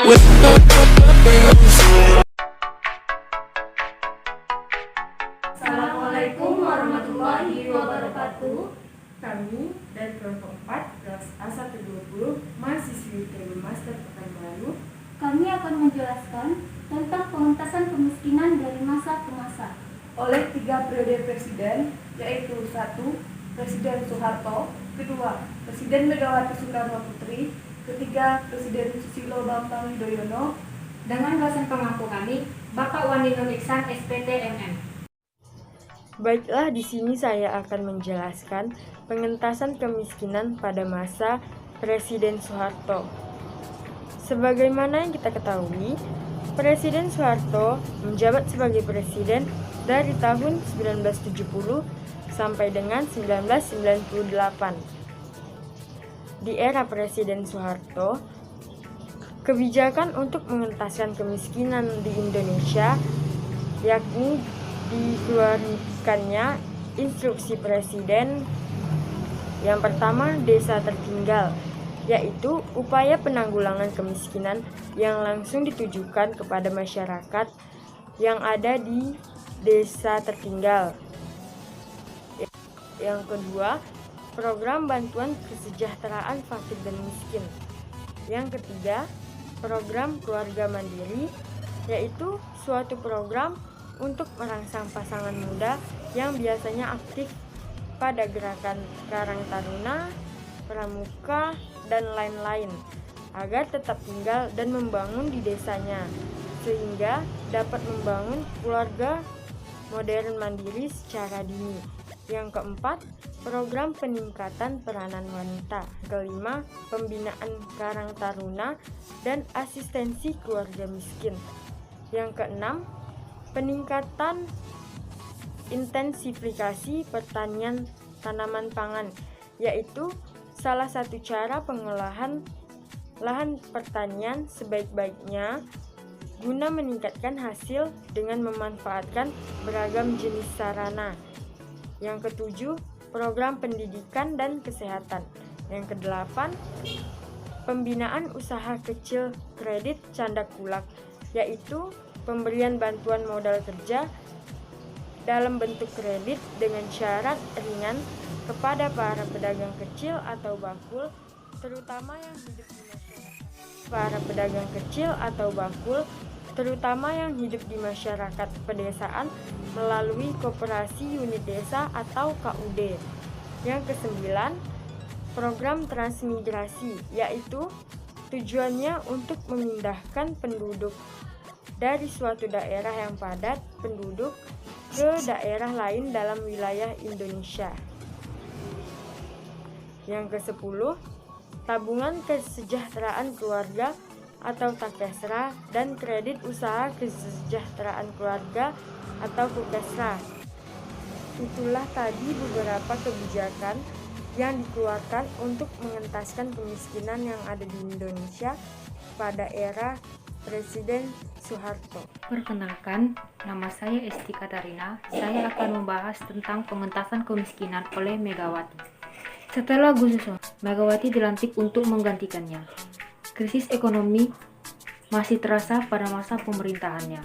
Assalamualaikum warahmatullahi wabarakatuh. Kami dari kelompok 4 kelas A120 mahasiswi ITB Master Pekanbaru. Kami akan menjelaskan tentang pengentasan kemiskinan dari masa ke masa Oleh 3 periode presiden, yaitu 1. Presiden Soeharto, 2. Presiden Megawati Soekarno Putri, 3. Presiden Susilo Bambang Yudhoyono. Dengan dosen pemangku kami, Bapak Wandi Nur Iksan, SPT MM. Baiklah, di sini saya akan menjelaskan pengentasan kemiskinan pada masa Presiden Soeharto. Sebagaimana yang kita ketahui, Presiden Soeharto menjabat sebagai presiden dari tahun 1970 sampai dengan 1998. Di era Presiden Soeharto, kebijakan untuk mengentaskan kemiskinan di Indonesia yakni dikeluarkannya instruksi presiden yang pertama, desa tertinggal, yaitu upaya penanggulangan kemiskinan yang langsung ditujukan kepada masyarakat yang ada di desa tertinggal. Yang kedua, program bantuan kesejahteraan fakir dan miskin. Yang ketiga, program keluarga mandiri, yaitu suatu program untuk merangsang pasangan muda yang biasanya aktif pada gerakan Karang Taruna, Pramuka, dan lain-lain agar tetap tinggal dan membangun di desanya sehingga dapat membangun keluarga modern mandiri secara dini. Yang keempat, program peningkatan peranan wanita. Kelima, pembinaan Karang Taruna dan asistensi keluarga miskin. Yang keenam, peningkatan intensifikasi pertanian tanaman pangan, yaitu salah satu cara pengolahan lahan pertanian sebaik-baiknya guna meningkatkan hasil dengan memanfaatkan beragam jenis sarana. Yang ketujuh, program pendidikan dan kesehatan. Yang kedelapan, pembinaan usaha kecil kredit canda kulak, yaitu pemberian bantuan modal kerja dalam bentuk kredit dengan syarat ringan kepada para pedagang kecil atau bakul, terutama yang hidup di masyarakat. Terutama yang hidup di masyarakat pedesaan melalui koperasi unit desa atau KUD. Yang kesembilan, program transmigrasi, yaitu tujuannya untuk memindahkan penduduk dari suatu daerah yang padat penduduk ke daerah lain dalam wilayah Indonesia. Yang ke-10, tabungan kesejahteraan keluarga atau TAKESRA dan kredit usaha kesejahteraan keluarga atau KUKESRA. Itulah tadi beberapa kebijakan yang dikeluarkan untuk mengentaskan kemiskinan yang ada di Indonesia pada era Presiden Soeharto. Perkenalkan, nama saya Esti Katarina. Saya akan membahas tentang pengentasan kemiskinan oleh Megawati. Setelah Gus Dur, Megawati dilantik untuk menggantikannya. Krisis ekonomi masih terasa pada masa pemerintahannya.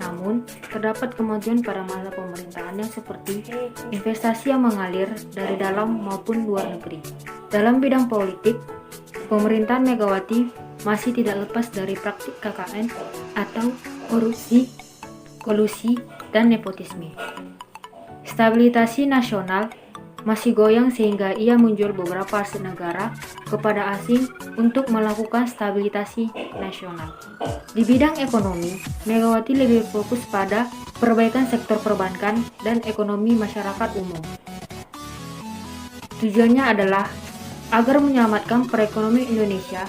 Namun, terdapat kemajuan pada masa pemerintahannya seperti investasi yang mengalir dari dalam maupun luar negeri. Dalam bidang politik, pemerintahan Megawati masih tidak lepas dari praktik KKN atau korupsi, kolusi, dan nepotisme. Stabilitas nasional masih goyang sehingga ia menjual beberapa aset negara kepada asing untuk melakukan stabilitas nasional. Di bidang ekonomi, Megawati lebih fokus pada perbaikan sektor perbankan dan ekonomi masyarakat umum. Tujuannya adalah agar menyelamatkan perekonomian Indonesia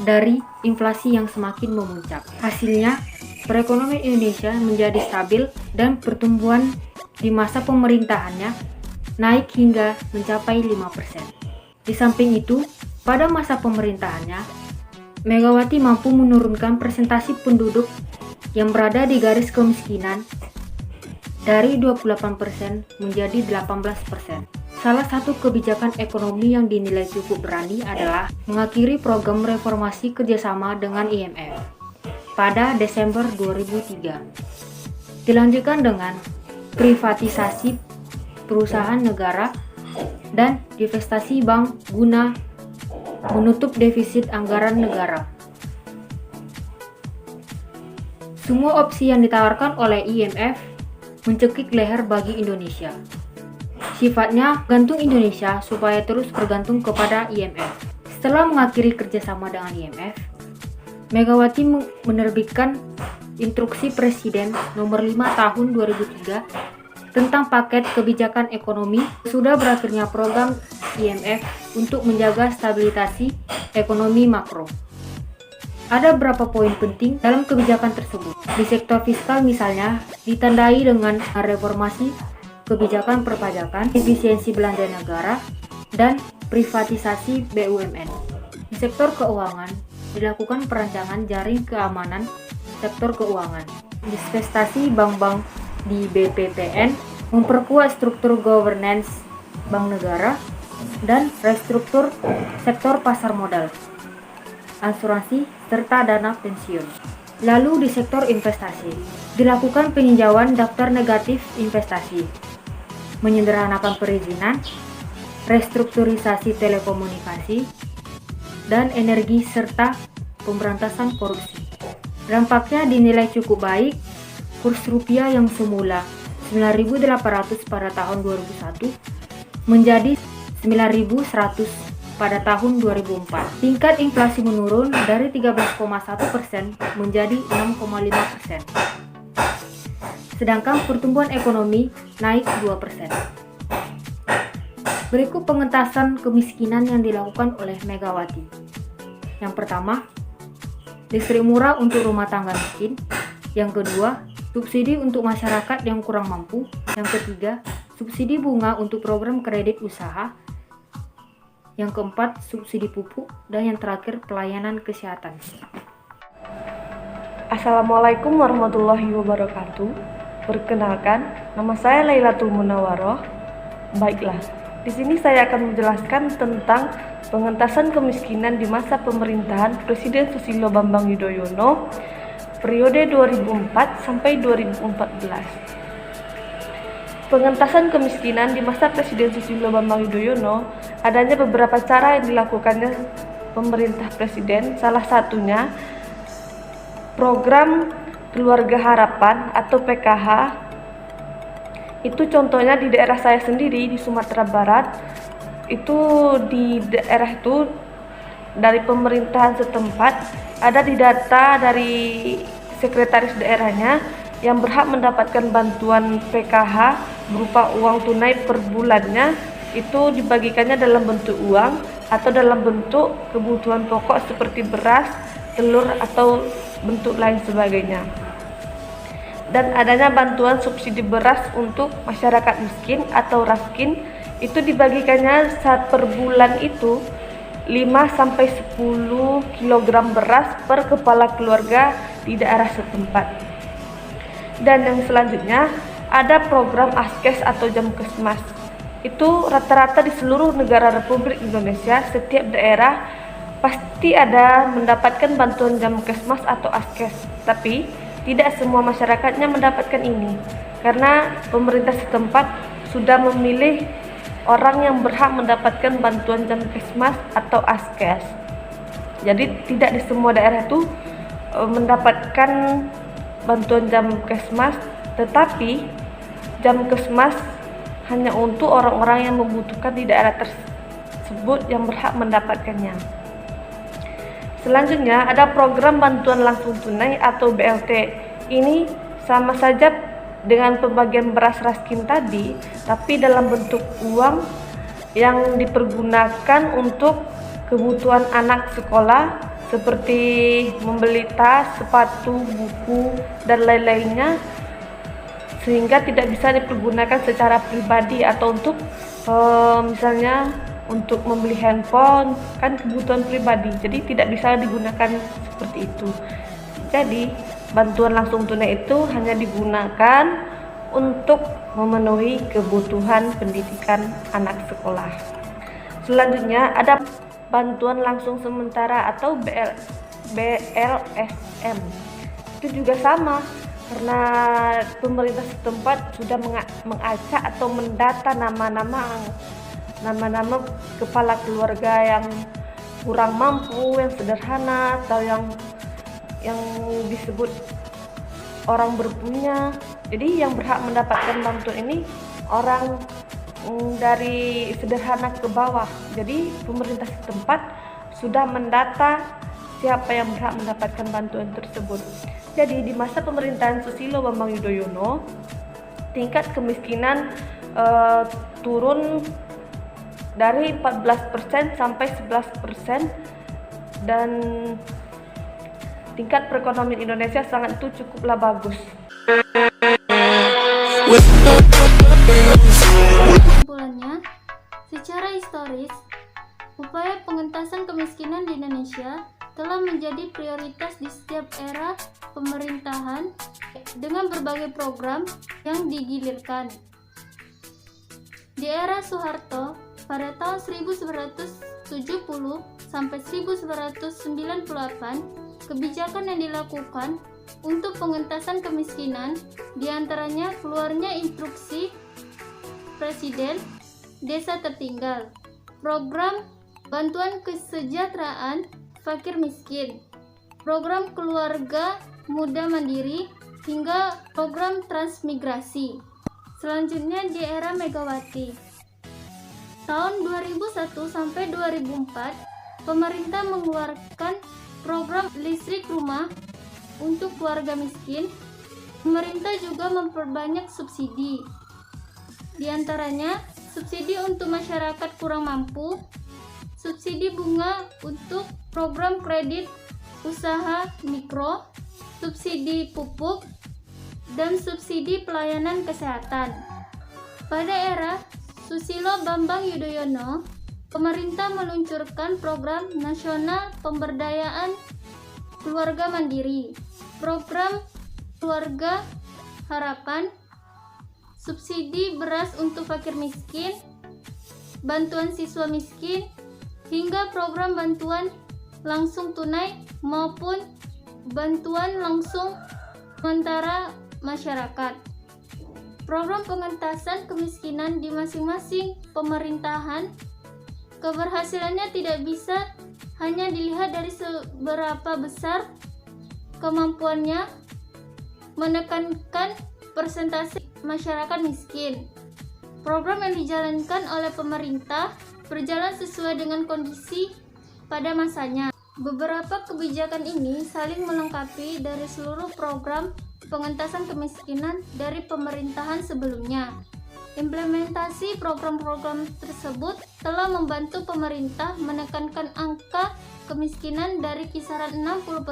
dari inflasi yang semakin memuncak. Hasilnya, perekonomian Indonesia menjadi stabil dan pertumbuhan di masa pemerintahannya naik hingga mencapai 5%. Di samping itu, pada masa pemerintahannya, Megawati mampu menurunkan persentase penduduk yang berada di garis kemiskinan dari 28% menjadi 18%. Salah satu kebijakan ekonomi yang dinilai cukup berani adalah mengakhiri program reformasi kerjasama dengan IMF pada Desember 2003. Dilanjutkan dengan privatisasi perusahaan negara dan divestasi bank guna menutup defisit anggaran negara. Semua opsi yang ditawarkan oleh IMF mencekik leher bagi Indonesia. Sifatnya gantung Indonesia supaya terus bergantung kepada IMF. Setelah mengakhiri kerjasama dengan IMF, Megawati menerbitkan Instruksi Presiden Nomor 5 Tahun 2003 tentang paket kebijakan ekonomi. Sudah berakhirnya program IMF untuk menjaga stabilisasi ekonomi makro. Ada beberapa poin penting dalam kebijakan tersebut. Di sektor fiskal misalnya, ditandai dengan reformasi kebijakan perpajakan, efisiensi belanja negara, dan privatisasi BUMN. Di sektor keuangan, dilakukan perancangan jaring keamanan sektor keuangan, divestasi bank-bank di BPPN, memperkuat struktur governance bank negara, dan restruktur sektor pasar modal, asuransi, serta dana pensiun. Lalu di sektor investasi, dilakukan peninjauan daftar negatif investasi, menyederhanakan perizinan, restrukturisasi telekomunikasi, dan energi serta pemberantasan korupsi. Dampaknya dinilai cukup baik. Kurs rupiah yang semula 9.800 pada tahun 2001 menjadi 9.100 pada tahun 2004. Tingkat inflasi menurun dari 13,1% menjadi 6,5%. Sedangkan pertumbuhan ekonomi naik 2%. Berikut pengentasan kemiskinan yang dilakukan oleh Megawati. Yang pertama, listrik murah untuk rumah tangga miskin. Yang kedua, subsidi untuk masyarakat yang kurang mampu. Yang ketiga, subsidi bunga untuk program kredit usaha. Yang keempat, subsidi pupuk. Dan yang terakhir, pelayanan kesehatan. Assalamualaikum warahmatullahi wabarakatuh. Perkenalkan, nama saya Lailatul Munawwaroh. Baiklah, di sini saya akan menjelaskan tentang pengentasan kemiskinan di masa pemerintahan Presiden Susilo Bambang Yudhoyono periode 2004 sampai 2014. Pengentasan kemiskinan di masa Presiden Susilo Bambang Yudhoyono adanya beberapa cara yang dilakukannya pemerintah presiden. Salah satunya program Keluarga Harapan atau PKH. Itu contohnya di daerah saya sendiri di Sumatera Barat. Itu di daerah itu dari pemerintahan setempat ada di data dari sekretaris daerahnya yang berhak mendapatkan bantuan PKH berupa uang tunai per bulannya. Itu dibagikannya dalam bentuk uang atau dalam bentuk kebutuhan pokok seperti beras, telur atau bentuk lain sebagainya. Dan adanya bantuan subsidi beras untuk masyarakat miskin atau raskin, itu dibagikannya saat per bulan itu 5-10 kg beras per kepala keluarga di daerah setempat. Dan yang selanjutnya ada program Askes atau Jamkesmas. Itu rata-rata di seluruh negara Republik Indonesia, setiap daerah pasti ada mendapatkan bantuan Jamkesmas atau Askes. Tapi tidak semua masyarakatnya mendapatkan ini, karena pemerintah setempat sudah memilih orang yang berhak mendapatkan bantuan Jamkesmas atau Askes. Jadi tidak di semua daerah itu mendapatkan bantuan Jamkesmas, tetapi Jamkesmas hanya untuk orang-orang yang membutuhkan di daerah tersebut yang berhak mendapatkannya. Selanjutnya ada program bantuan langsung tunai atau BLT. Ini sama saja dengan pembagian beras raskin tadi, tapi dalam bentuk uang yang dipergunakan untuk kebutuhan anak sekolah seperti membeli tas, sepatu, buku, dan lain-lainnya, sehingga tidak bisa dipergunakan secara pribadi atau untuk misalnya untuk membeli handphone, kan kebutuhan pribadi, jadi tidak bisa digunakan seperti itu. Jadi bantuan langsung tunai itu hanya digunakan untuk memenuhi kebutuhan pendidikan anak sekolah. Selanjutnya ada bantuan langsung sementara atau BLSM. Itu juga sama, karena pemerintah setempat sudah mengacak atau mendata nama-nama kepala keluarga yang kurang mampu, yang sederhana, atau yang disebut orang berpunya. Jadi yang berhak mendapatkan bantuan ini orang dari sederhana ke bawah. Jadi pemerintah setempat sudah mendata siapa yang berhak mendapatkan bantuan tersebut. Jadi di masa pemerintahan Susilo Bambang Yudhoyono, tingkat kemiskinan turun dari 14% sampai 11%, dan tingkat perekonomian Indonesia sangat cukuplah bagus. Kesimpulannya, secara historis, upaya pengentasan kemiskinan di Indonesia telah menjadi prioritas di setiap era pemerintahan dengan berbagai program yang digilirkan. Di era Soeharto, pada tahun 1970 sampai 1998, kebijakan yang dilakukan untuk pengentasan kemiskinan diantaranya keluarnya instruksi Presiden Desa Tertinggal, program bantuan kesejahteraan fakir miskin, program keluarga muda mandiri, hingga program transmigrasi. Selanjutnya di era Megawati, tahun 2001 sampai 2004, pemerintah mengeluarkan program listrik rumah untuk keluarga miskin. Pemerintah juga memperbanyak subsidi, di antaranya subsidi untuk masyarakat kurang mampu, subsidi bunga untuk program kredit usaha mikro, subsidi pupuk, dan subsidi pelayanan kesehatan. Pada era Susilo Bambang Yudhoyono, pemerintah meluncurkan program nasional pemberdayaan keluarga mandiri, program keluarga harapan, subsidi beras untuk fakir miskin, bantuan siswa miskin, hingga program bantuan langsung tunai maupun bantuan langsung sementara masyarakat. Program pengentasan kemiskinan di masing-masing pemerintahan, keberhasilannya tidak bisa hanya dilihat dari seberapa besar kemampuannya menekankan persentase masyarakat miskin. Program yang dijalankan oleh pemerintah berjalan sesuai dengan kondisi pada masanya. Beberapa kebijakan ini saling melengkapi dari seluruh program pengentasan kemiskinan dari pemerintahan sebelumnya. Implementasi program-program tersebut telah membantu pemerintah menekankan angka kemiskinan dari kisaran 60%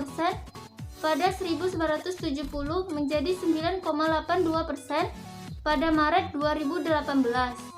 pada 1970 menjadi 9,82% pada Maret 2018.